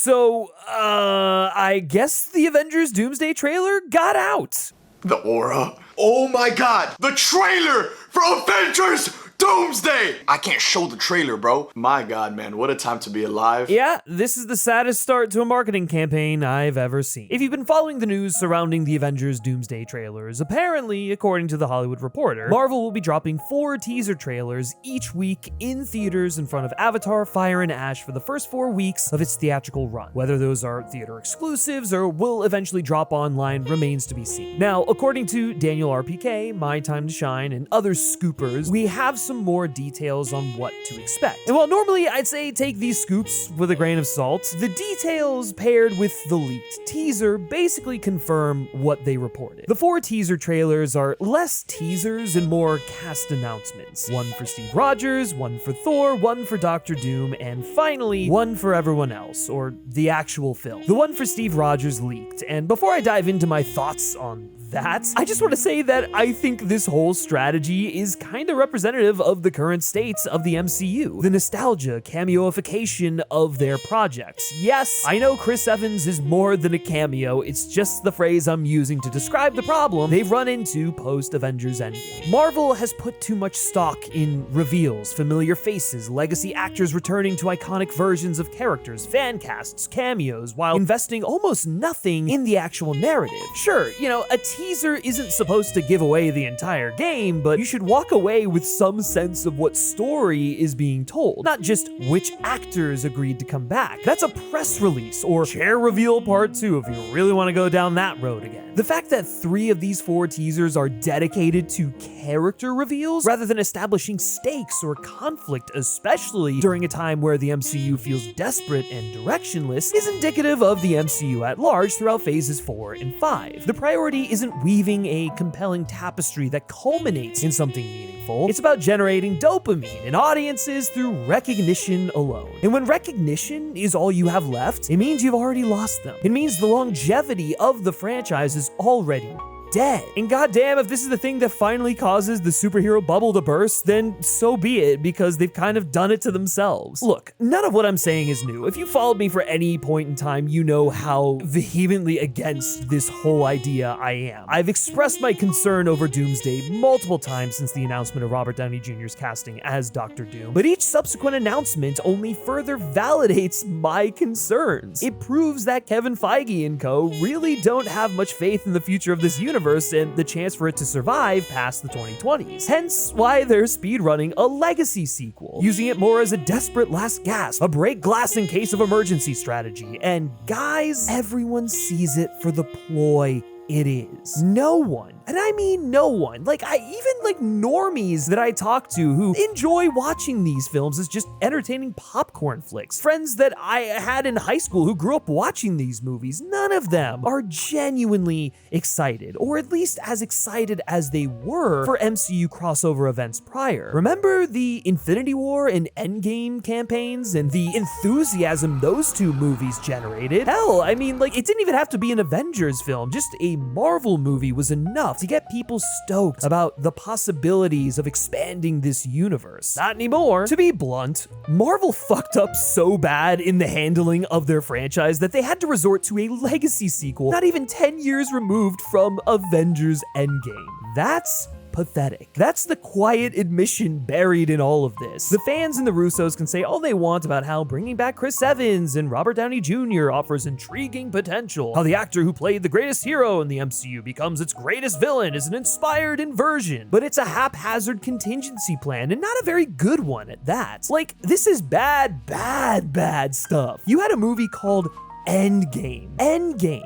I guess the Avengers Doomsday trailer got out. The aura. Oh my god, the trailer for Avengers Doomsday! I can't show the trailer, bro. My god, man, what a time to be alive. Yeah, this is the saddest start to a marketing campaign I've ever seen. If you've been following the news surrounding the Avengers Doomsday trailers, apparently, according to The Hollywood Reporter, Marvel will be dropping 4 teaser trailers each week in theaters in front of Avatar, Fire and Ash for the first 4 weeks of its theatrical run. Whether those are theater exclusives or will eventually drop online remains to be seen. Now, according to Daniel RPK, My Time to Shine, and other scoopers, we have some more details on what to expect. And while normally I'd say take these scoops with a grain of salt, the details paired with the leaked teaser basically confirm what they reported. The 4 teaser trailers are less teasers and more cast announcements. One for Steve Rogers, one for Thor, one for Doctor Doom, and finally, one for everyone else, or the actual film. The one for Steve Rogers leaked, and before I dive into my thoughts on that, I just want to say that I think this whole strategy is kind of representative of the current state of the MCU. The nostalgia, cameoification of their projects. Yes, I know Chris Evans is more than a cameo, it's just the phrase I'm using to describe the problem they've run into post-Avengers Endgame. Marvel has put too much stock in reveals, familiar faces, legacy actors returning to iconic versions of characters, fan casts, cameos, while investing almost nothing in the actual narrative. Sure, a teaser isn't supposed to give away the entire game, but you should walk away with some sense of what story is being told, not just which actors agreed to come back. That's a press release or chair reveal part 2 if you really want to go down that road again. The fact that 3 of these 4 teasers are dedicated to character reveals rather than establishing stakes or conflict, especially during a time where the MCU feels desperate and directionless, is indicative of the MCU at large throughout phases 4 and 5. The priority isn't weaving a compelling tapestry that culminates in something meaningful. It's about generating dopamine in audiences through recognition alone. And when recognition is all you have left, it means you've already lost them. It means the longevity of the franchise is already dead. And goddamn, if this is the thing that finally causes the superhero bubble to burst, then so be it, because they've kind of done it to themselves. Look, none of what I'm saying is new. If you followed me for any point in time, you know how vehemently against this whole idea I am. I've expressed my concern over Doomsday multiple times since the announcement of Robert Downey Jr.'s casting as Doctor Doom, but each subsequent announcement only further validates my concerns. It proves that Kevin Feige and co. really don't have much faith in the future of this universe and the chance for it to survive past the 2020s. Hence why they're speedrunning a legacy sequel, using it more as a desperate last gasp, a break glass in case of emergency strategy. And guys, everyone sees it for the ploy it is. No one, and I mean no one, even normies that I talk to who enjoy watching these films as just entertaining popcorn flicks, friends that I had in high school who grew up watching these movies, none of them are genuinely excited, or at least as excited as they were for MCU crossover events prior. Remember the Infinity War and Endgame campaigns and the enthusiasm those 2 movies generated? Hell, I mean, it didn't even have to be an Avengers film, just a Marvel movie was enough to get people stoked about the possibilities of expanding this universe. Not anymore. To be blunt, Marvel fucked up so bad in the handling of their franchise that they had to resort to a legacy sequel not even 10 years removed from Avengers Endgame. That's pathetic. That's the quiet admission buried in all of this. The fans and the Russos can say all they want about how bringing back Chris Evans and Robert Downey Jr. offers intriguing potential, how the actor who played the greatest hero in the MCU becomes its greatest villain is an inspired inversion, but it's a haphazard contingency plan, and not a very good one at that. This is bad stuff. You had a movie called Endgame,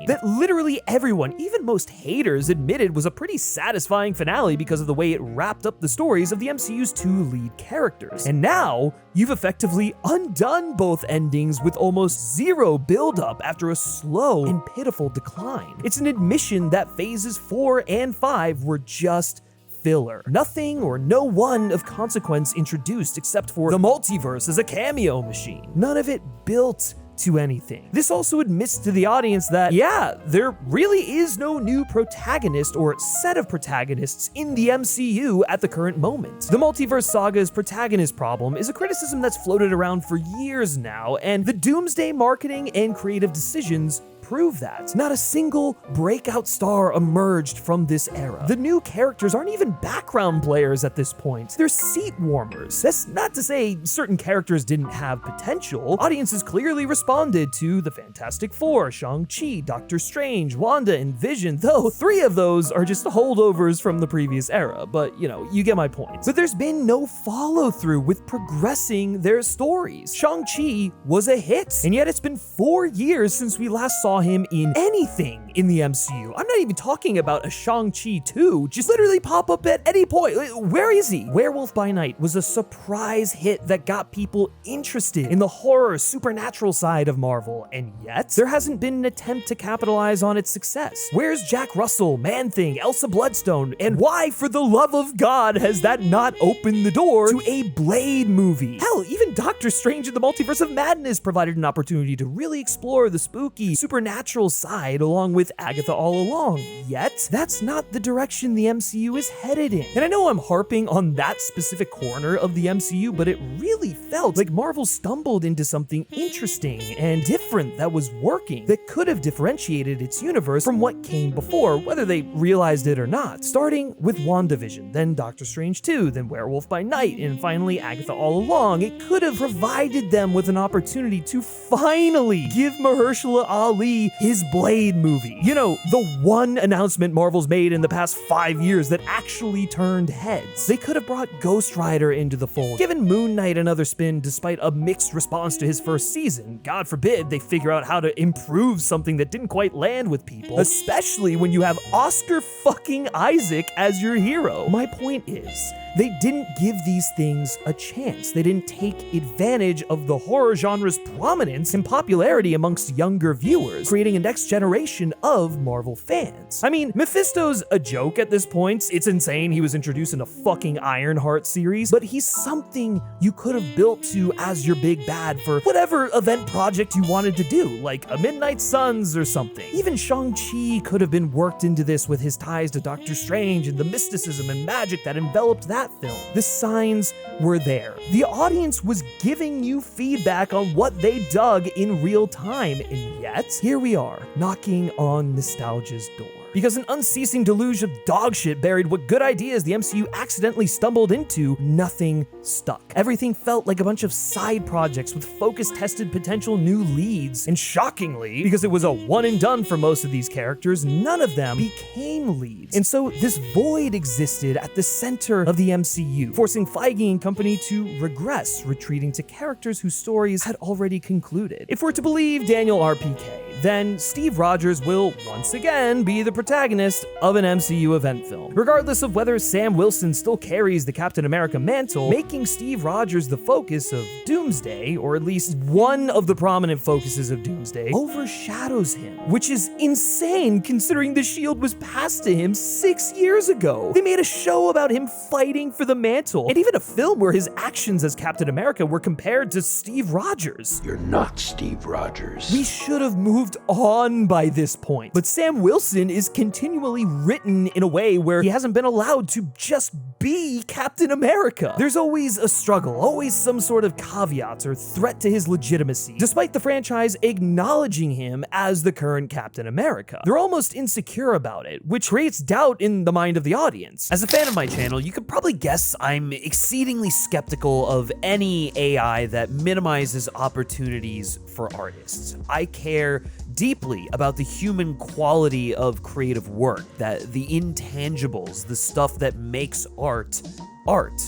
that literally everyone, even most haters, admitted was a pretty satisfying finale because of the way it wrapped up the stories of the MCU's 2 lead characters. And now, you've effectively undone both endings with almost 0 buildup after a slow and pitiful decline. It's an admission that phases 4 and 5 were just filler. Nothing or no one of consequence introduced except for the multiverse as a cameo machine. None of it built to anything. This also admits to the audience that, yeah, there really is no new protagonist or set of protagonists in the MCU at the current moment. The multiverse saga's protagonist problem is a criticism that's floated around for years now, and the Doomsday marketing and creative decisions prove that. Not a single breakout star emerged from this era. The new characters aren't even background players at this point. They're seat warmers. That's not to say certain characters didn't have potential. Audiences clearly responded to the Fantastic Four, Shang-Chi, Doctor Strange, Wanda, and Vision, though 3 of those are just holdovers from the previous era, but you get my point. But there's been no follow-through with progressing their stories. Shang-Chi was a hit, and yet it's been 4 years since we last saw him in anything in the MCU. I'm not even talking about a Shang-Chi 2, just literally pop up at any point. Where is he? Werewolf by Night was a surprise hit that got people interested in the horror, supernatural side of Marvel, and yet there hasn't been an attempt to capitalize on its success. Where's Jack Russell, Man-Thing, Elsa Bloodstone, and why, for the love of God, has that not opened the door to a Blade movie? Hell, even Doctor Strange in the Multiverse of Madness provided an opportunity to really explore the spooky, supernatural side along with Agatha all along. Yet, that's not the direction the MCU is headed in. And I know I'm harping on that specific corner of the MCU, but it really felt like Marvel stumbled into something interesting and different that was working, that could have differentiated its universe from what came before, whether they realized it or not. Starting with WandaVision, then Doctor Strange 2, then Werewolf by Night, and finally Agatha all along, it could have provided them with an opportunity to finally give Mahershala Ali his Blade movie. The one announcement Marvel's made in the past 5 years that actually turned heads. They could have brought Ghost Rider into the fold, given Moon Knight another spin despite a mixed response to his first season. God forbid they figure out how to improve something that didn't quite land with people, especially when you have Oscar fucking Isaac as your hero. My point is, they didn't give these things a chance. They didn't take advantage of the horror genre's prominence and popularity amongst younger viewers, creating a next generation of Marvel fans. I mean, Mephisto's a joke at this point. It's insane he was introduced in a fucking Ironheart series, but he's something you could have built to as your big bad for whatever event project you wanted to do, like a Midnight Suns or something. Even Shang-Chi could have been worked into this with his ties to Doctor Strange and the mysticism and magic that enveloped that film. The signs were there. The audience was giving you feedback on what they dug in real time, and yet, here we are, knocking on nostalgia's door. Because an unceasing deluge of dog shit buried what good ideas the MCU accidentally stumbled into, nothing stuck. Everything felt like a bunch of side projects with focus-tested potential new leads, and shockingly, because it was a one and done for most of these characters, none of them became leads. And so this void existed at the center of the MCU, forcing Feige and company to regress, retreating to characters whose stories had already concluded. If we're to believe Daniel RPK, then Steve Rogers will once again be the protagonist of an MCU event film. Regardless of whether Sam Wilson still carries the Captain America mantle, making Steve Rogers the focus of Doomsday, or at least one of the prominent focuses of Doomsday, overshadows him, which is insane considering the shield was passed to him 6 years ago. They made a show about him fighting for the mantle, and even a film where his actions as Captain America were compared to Steve Rogers. You're not Steve Rogers. We should have moved on by this point, but Sam Wilson is continually written in a way where he hasn't been allowed to just be Captain America. There's always a struggle, always some sort of caveat or threat to his legitimacy, despite the franchise acknowledging him as the current Captain America. They're almost insecure about it, which creates doubt in the mind of the audience. As a fan of my channel, you could probably guess I'm exceedingly skeptical of any AI that minimizes opportunities for artists. I care deeply about the human quality of creative work, that the intangibles, the stuff that makes art,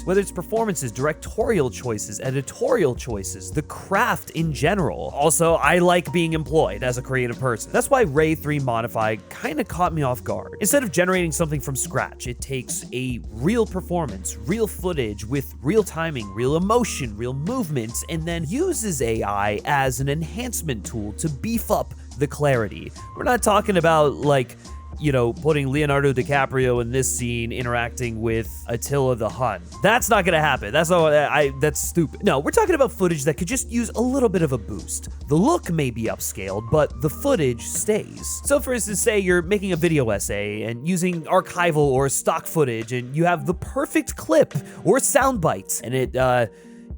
whether it's performances, directorial choices, editorial choices, the craft in general. Also, I like being employed as a creative person. That's why Ray 3 Modified kind of caught me off guard. Instead of generating something from scratch, it takes a real performance, real footage with real timing, real emotion, real movements, and then uses AI as an enhancement tool to beef up the clarity. We're not talking about like you know, putting Leonardo DiCaprio in this scene interacting with Attila the Hun. That's not gonna happen. That's stupid. No, we're talking about footage that could just use a little bit of a boost. The look may be upscaled, but the footage stays. So for instance, say you're making a video essay and using archival or stock footage, and you have the perfect clip or sound bites, and it,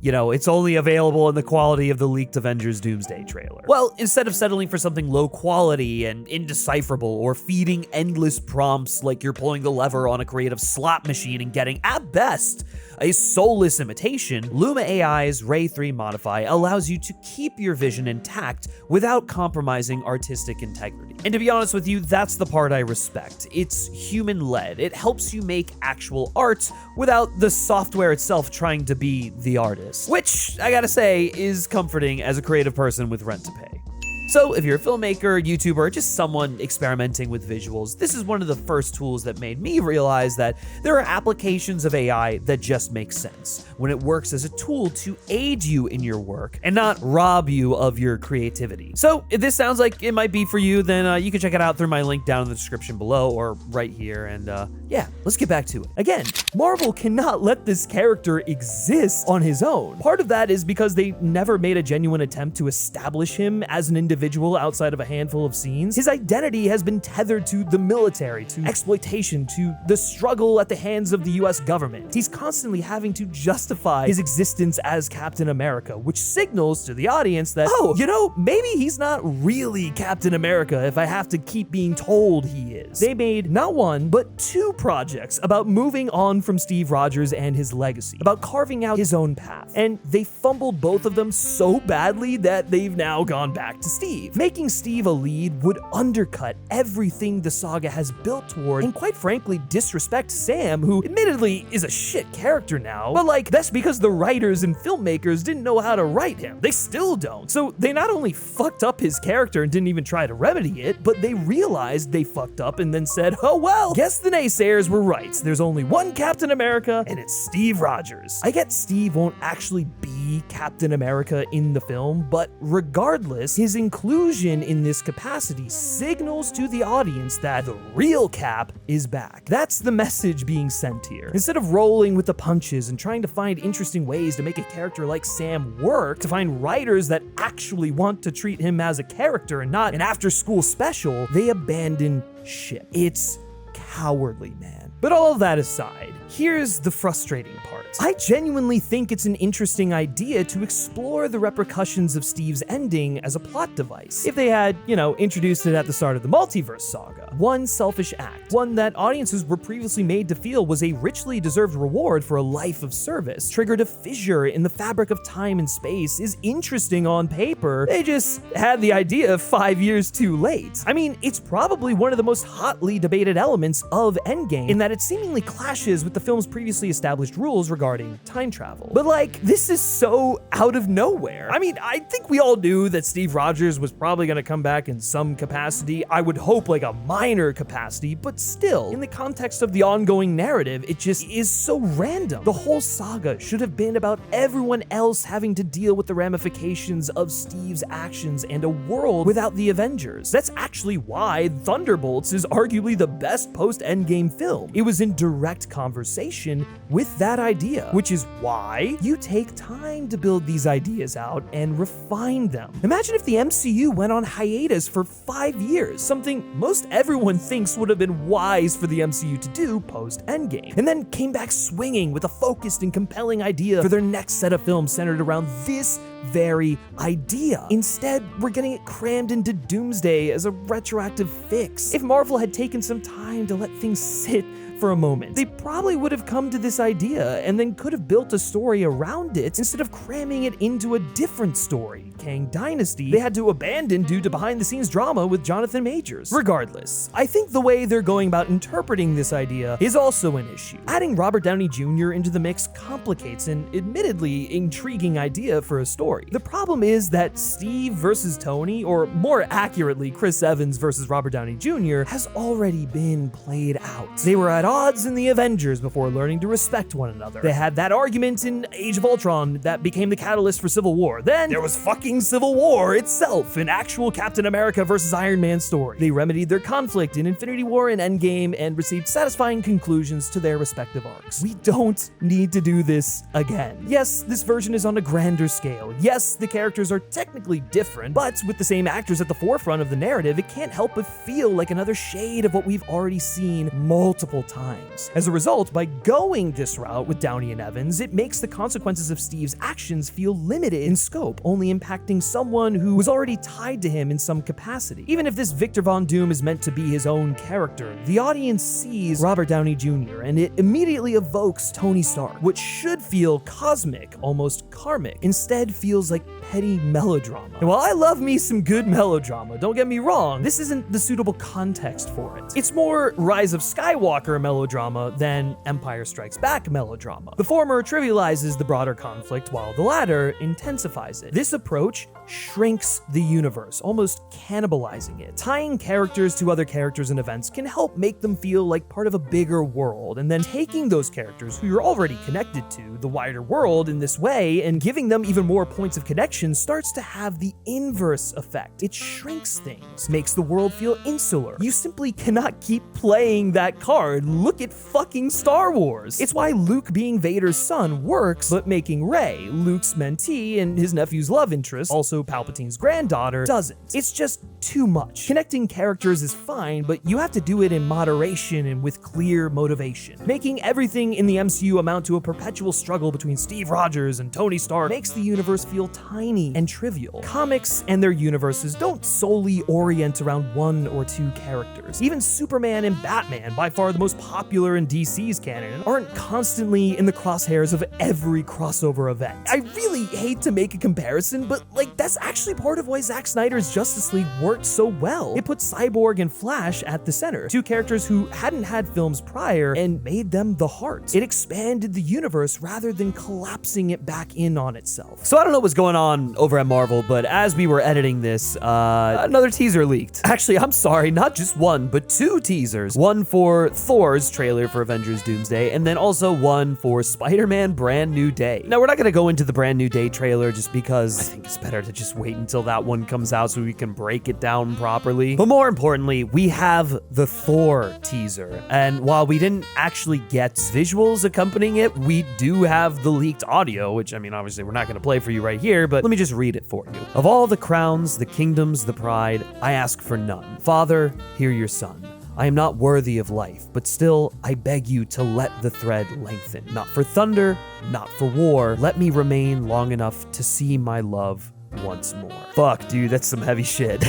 you know, it's only available in the quality of the leaked Avengers Doomsday trailer. Well, instead of settling for something low quality and indecipherable or feeding endless prompts like you're pulling the lever on a creative slot machine and getting, at best, a soulless imitation, Luma AI's Ray 3 Modify allows you to keep your vision intact without compromising artistic integrity. And to be honest with you, that's the part I respect. It's human-led. It helps you make actual art without the software itself trying to be the artist, which I gotta say is comforting as a creative person with rent to pay. So if you're a filmmaker, YouTuber, or just someone experimenting with visuals, this is one of the first tools that made me realize that there are applications of AI that just make sense when it works as a tool to aid you in your work and not rob you of your creativity. So if this sounds like it might be for you, then you can check it out through my link down in the description below or right here. And yeah, let's get back to it. Again, Marvel cannot let this character exist on his own. Part of that is because they never made a genuine attempt to establish him as an individual outside of a handful of scenes. His identity has been tethered to the military, to exploitation, to the struggle at the hands of the US government. He's constantly having to justify his existence as Captain America, which signals to the audience that, oh, you know, maybe he's not really Captain America if I have to keep being told he is. They made not one, but two projects about moving on from Steve Rogers and his legacy, about carving out his own path. And they fumbled both of them so badly that they've now gone back to Steve. Making Steve a lead would undercut everything the saga has built toward and quite frankly disrespect Sam, who admittedly is a shit character now, but like that's because the writers and filmmakers didn't know how to write him. They still don't. So they not only fucked up his character and didn't even try to remedy it, but they realized they fucked up and then said, oh well, guess the naysayers were right. There's only one Captain America and it's Steve Rogers. I get Steve won't actually be Captain America in the film, but regardless, his inclusion in this capacity signals to the audience that the real Cap is back. That's the message being sent here. Instead of rolling with the punches and trying to find interesting ways to make a character like Sam work, to find writers that actually want to treat him as a character and not an after-school special, they abandon ship. It's cowardly, man. But all of that aside, here's the frustrating part. I genuinely think it's an interesting idea to explore the repercussions of Steve's ending as a plot device. If they had, you know, introduced it at the start of the multiverse saga. One selfish act, one that audiences were previously made to feel was a richly deserved reward for a life of service, triggered a fissure in the fabric of time and space, is interesting on paper. They just had the idea 5 years too late. I mean, it's probably one of the most hotly debated elements of Endgame in that it seemingly clashes with the film's previously established rules regarding time travel. But like, this is so out of nowhere. I mean, I think we all knew that Steve Rogers was probably gonna come back in some capacity. I would hope like a minor capacity, but still, in the context of the ongoing narrative, it just is so random. The whole saga should have been about everyone else having to deal with the ramifications of Steve's actions and a world without the Avengers. That's actually why Thunderbolts is arguably the best post-Endgame film. It was in direct conversation with that idea, which is why you take time to build these ideas out and refine them. Imagine if the MCU went on hiatus for 5 years, something most everyone thinks would have been wise for the MCU to do post-Endgame, and then came back swinging with a focused and compelling idea for their next set of films centered around this very idea. Instead, we're getting it crammed into Doomsday as a retroactive fix. If Marvel had taken some time to let things sit for a moment, they probably would have come to this idea and then could have built a story around it instead of cramming it into a different story. Kang Dynasty they had to abandon due to behind-the-scenes drama with Jonathan Majors. Regardless, I think the way they're going about interpreting this idea is also an issue. Adding Robert Downey Jr. into the mix complicates an admittedly intriguing idea for a story. The problem is that Steve versus Tony, or more accurately, Chris Evans versus Robert Downey Jr., has already been played out. They were at odds in the Avengers before learning to respect one another. They had that argument in Age of Ultron that became the catalyst for Civil War. Then there was fucking fucking Civil War itself, an actual Captain America versus Iron Man story. They remedied their conflict in Infinity War and Endgame and received satisfying conclusions to their respective arcs. We don't need to do this again. Yes, this version is on a grander scale. Yes, the characters are technically different, but with the same actors at the forefront of the narrative, it can't help but feel like another shade of what we've already seen multiple times. As a result, by going this route with Downey and Evans, it makes the consequences of Steve's actions feel limited in scope, only impacting someone who was already tied to him in some capacity. Even if this Victor Von Doom is meant to be his own character, the audience sees Robert Downey Jr. and it immediately evokes Tony Stark. What should feel cosmic, almost karmic, instead feels like petty melodrama. And while I love me some good melodrama, don't get me wrong, this isn't the suitable context for it. It's more Rise of Skywalker melodrama than Empire Strikes Back melodrama. The former trivializes the broader conflict, while the latter intensifies it. This approach shrinks the universe, almost cannibalizing it. Tying characters to other characters and events can help make them feel like part of a bigger world, and then taking those characters who you're already connected to, the wider world, in this way, and giving them even more points of connection starts to have the inverse effect. It shrinks things, makes the world feel insular. You simply cannot keep playing that card. Look at fucking Star Wars. It's why Luke being Vader's son works, but making Rey, Luke's mentee and his nephew's love interest, also Palpatine's granddaughter, doesn't. It's just too much. Connecting characters is fine, but you have to do it in moderation and with clear motivation. Making everything in the MCU amount to a perpetual struggle between Steve Rogers and Tony Stark makes the universe feel tiny and trivial. Comics and their universes don't solely orient around one or two characters. Even Superman and Batman, by far the most popular in DC's canon, aren't constantly in the crosshairs of every crossover event. I really hate to make a comparison, but like that's actually part of why Zack Snyder's Justice League worked so well. It put Cyborg and Flash at the center, two characters who hadn't had films prior, and made them the heart. It expanded the universe rather than collapsing it back in on itself. So I don't know what's going on over at Marvel, but as we were editing this, another teaser leaked. Actually, I'm sorry, not just one, but two teasers. One for Thor's trailer for Avengers Doomsday, and then also one for Spider-Man Brand New Day. Now, we're not gonna go into the Brand New Day trailer just because I think it's better to just wait until that one comes out so we can break it down properly. But more importantly, we have the Thor teaser. And while we didn't actually get visuals accompanying it, we do have the leaked audio, which I mean, obviously we're not gonna play for you right here, but let me just read it for you. Of all the crowns, the kingdoms, the pride, I ask for none. Father, hear your son. I am not worthy of life, but still, I beg you to let the thread lengthen. Not for thunder, not for war. Let me remain long enough to see my love once more. Fuck, dude, that's some heavy shit.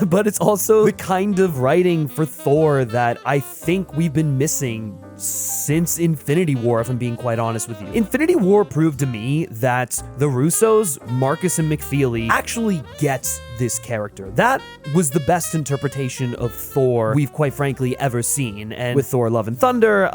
But it's also the kind of writing for Thor that I think we've been missing since Infinity War, if I'm being quite honest with you. Infinity War proved to me that the Russos, Marcus and McFeely, actually get this character. That was the best interpretation of Thor we've quite frankly ever seen. And with Thor Love and Thunder,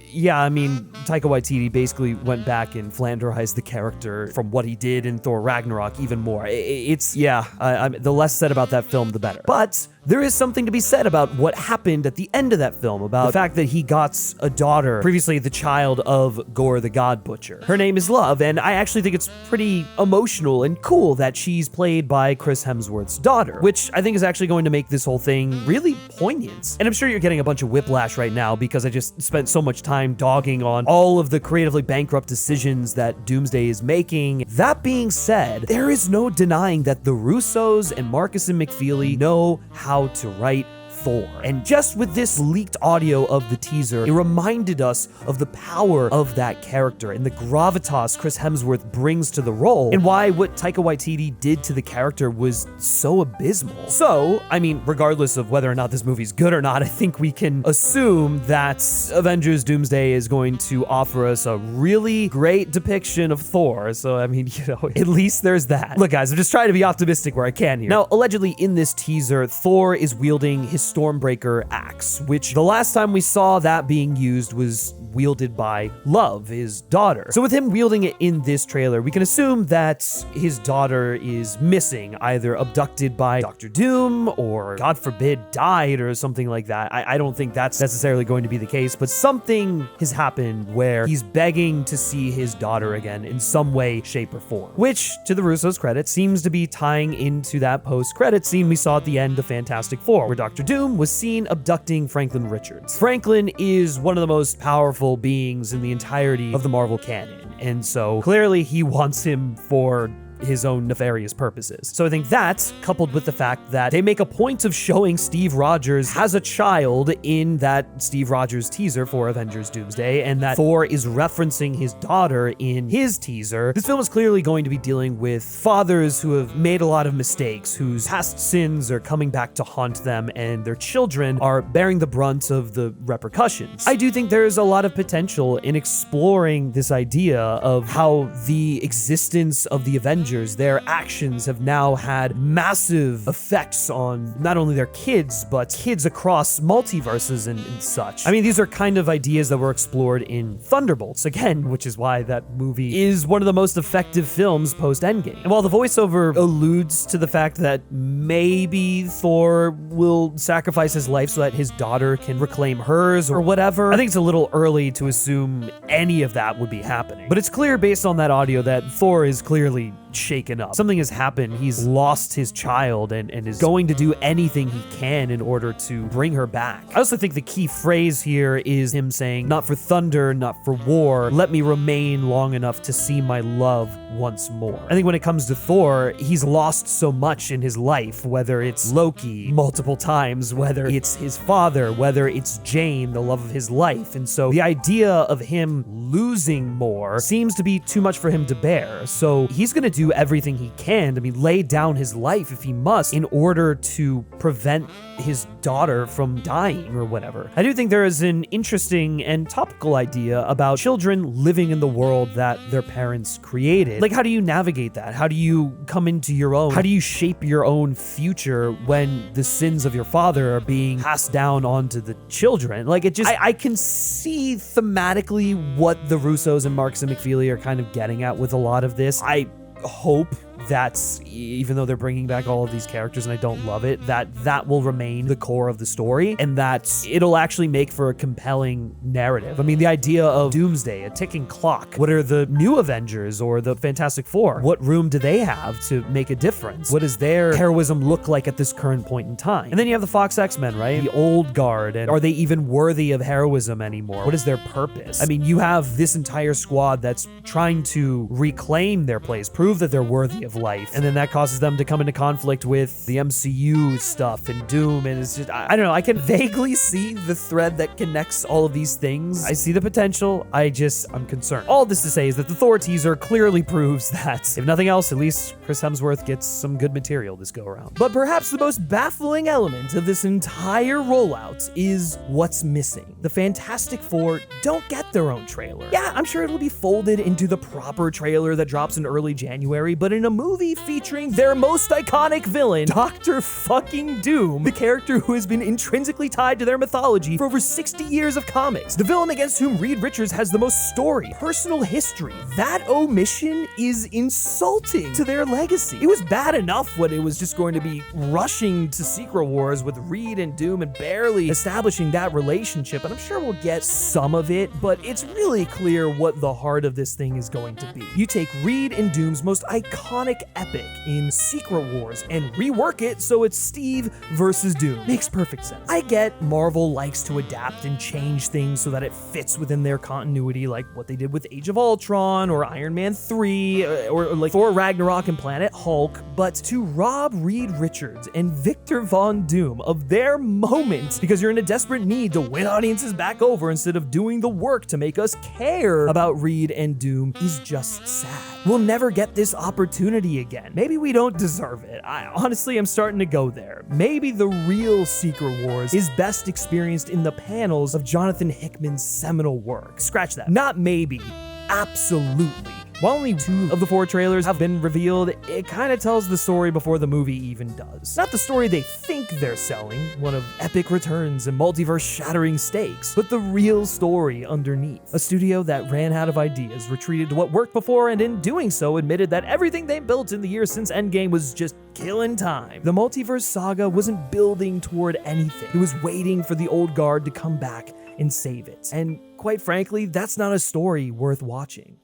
yeah, I mean, Taika Waititi basically went back and flanderized the character from what he did in Thor Ragnarok even more. The less said about that film, the better. But there is something to be said about what happened at the end of that film, about the fact that he got a daughter, previously the child of Gore the God Butcher. Her name is Love, and I actually think it's pretty emotional and cool that she's played by Chris Hemsworth's daughter, which I think is actually going to make this whole thing really poignant. And I'm sure you're getting a bunch of whiplash right now because I just spent so much time dogging on all of the creatively bankrupt decisions that Doomsday is making. That being said, there is no denying that the Russos and Marcus and McFeely know how to write Thor. And just with this leaked audio of the teaser, it reminded us of the power of that character and the gravitas Chris Hemsworth brings to the role, and why what Taika Waititi did to the character was so abysmal. So, I mean, regardless of whether or not this movie's good or not, I think we can assume that Avengers Doomsday is going to offer us a really great depiction of Thor. So, I mean, you know, at least there's that. Look, guys, I'm just trying to be optimistic where I can here. Now, allegedly in this teaser, Thor is wielding his Stormbreaker axe, which the last time we saw that being used was wielded by Love, his daughter. So with him wielding it in this trailer, we can assume that his daughter is missing, either abducted by Dr. Doom or, God forbid, died or something like that. I don't think that's necessarily going to be the case, but something has happened where he's begging to see his daughter again in some way, shape, or form, which, to the Russo's credit, seems to be tying into that post-credit scene we saw at the end of Fantastic Four, where Dr. Doom was seen abducting Franklin Richards. Franklin is one of the most powerful beings in the entirety of the Marvel canon, and so clearly he wants him for his own nefarious purposes. So I think that, coupled with the fact that they make a point of showing Steve Rogers has a child in that Steve Rogers teaser for Avengers Doomsday, and that Thor is referencing his daughter in his teaser, this film is clearly going to be dealing with fathers who have made a lot of mistakes, whose past sins are coming back to haunt them, and their children are bearing the brunt of the repercussions. I do think there's a lot of potential in exploring this idea of how the existence of the Avengers, their actions have now had massive effects on not only their kids, but kids across multiverses and such. I mean, these are kind of ideas that were explored in Thunderbolts, again, which is why that movie is one of the most effective films post-Endgame. And while the voiceover alludes to the fact that maybe Thor will sacrifice his life so that his daughter can reclaim hers or whatever, I think it's a little early to assume any of that would be happening. But it's clear based on that audio that Thor is clearly shaken up. Something has happened. He's lost his child and is going to do anything he can in order to bring her back. I also think the key phrase here is him saying, "Not for thunder, not for war, let me remain long enough to see my love once more." I think when it comes to Thor, he's lost so much in his life, whether it's Loki multiple times, whether it's his father, whether it's Jane, the love of his life. And so the idea of him losing more seems to be too much for him to bear. So he's going to do everything he can, lay down his life if he must, in order to prevent his daughter from dying or whatever. I do think there is an interesting and topical idea about children living in the world that their parents created. Like, how do you navigate that? How do you come into your own? How do you shape your own future when the sins of your father are being passed down onto the children? Like, it just, I can see thematically what the Russos and Marks and McFeely are kind of getting at with a lot of this. I hope that even though they're bringing back all of these characters and I don't love it, that will remain the core of the story and that it'll actually make for a compelling narrative. I mean, the idea of Doomsday, a ticking clock. What are the new Avengers or the Fantastic Four? What room do they have to make a difference? What does their heroism look like at this current point in time? And then you have the Fox X-Men, right? The old guard, and are they even worthy of heroism anymore? What is their purpose? I mean, you have this entire squad that's trying to reclaim their place, prove that they're worthy of life, and then that causes them to come into conflict with the MCU stuff and Doom, and it's just, I don't know, I can vaguely see the thread that connects all of these things. I see the potential, I'm concerned. All this to say is that the Thor teaser clearly proves that, if nothing else, at least Chris Hemsworth gets some good material this go around. But perhaps the most baffling element of this entire rollout is what's missing. The Fantastic Four don't get their own trailer. Yeah, I'm sure it'll be folded into the proper trailer that drops in early January, but in a movie featuring their most iconic villain, Dr. fucking Doom, the character who has been intrinsically tied to their mythology for over 60 years of comics, the villain against whom Reed Richards has the most story, personal history, that omission is insulting to their legacy. It was bad enough when it was just going to be rushing to Secret Wars with Reed and Doom and barely establishing that relationship, and I'm sure we'll get some of it, but it's really clear what the heart of this thing is going to be. You take Reed and Doom's most iconic epic in Secret Wars and rework it so it's Steve versus Doom. Makes perfect sense. I get Marvel likes to adapt and change things so that it fits within their continuity, like what they did with Age of Ultron or Iron Man 3 or like Thor Ragnarok and Planet Hulk, but to rob Reed Richards and Victor Von Doom of their moment because you're in a desperate need to win audiences back over instead of doing the work to make us care about Reed and Doom is just sad. We'll never get this opportunity again. Maybe we don't deserve it. Honestly, I'm starting to go there. Maybe the real Secret Wars is best experienced in the panels of Jonathan Hickman's seminal work. Scratch that. Not maybe. Absolutely. While only 2 of the 4 trailers have been revealed, it kind of tells the story before the movie even does. Not the story they think they're selling, one of epic returns and multiverse-shattering stakes, but the real story underneath. A studio that ran out of ideas, retreated to what worked before, and in doing so admitted that everything they built in the years since Endgame was just killing time. The multiverse saga wasn't building toward anything. It was waiting for the old guard to come back and save it. And quite frankly, that's not a story worth watching.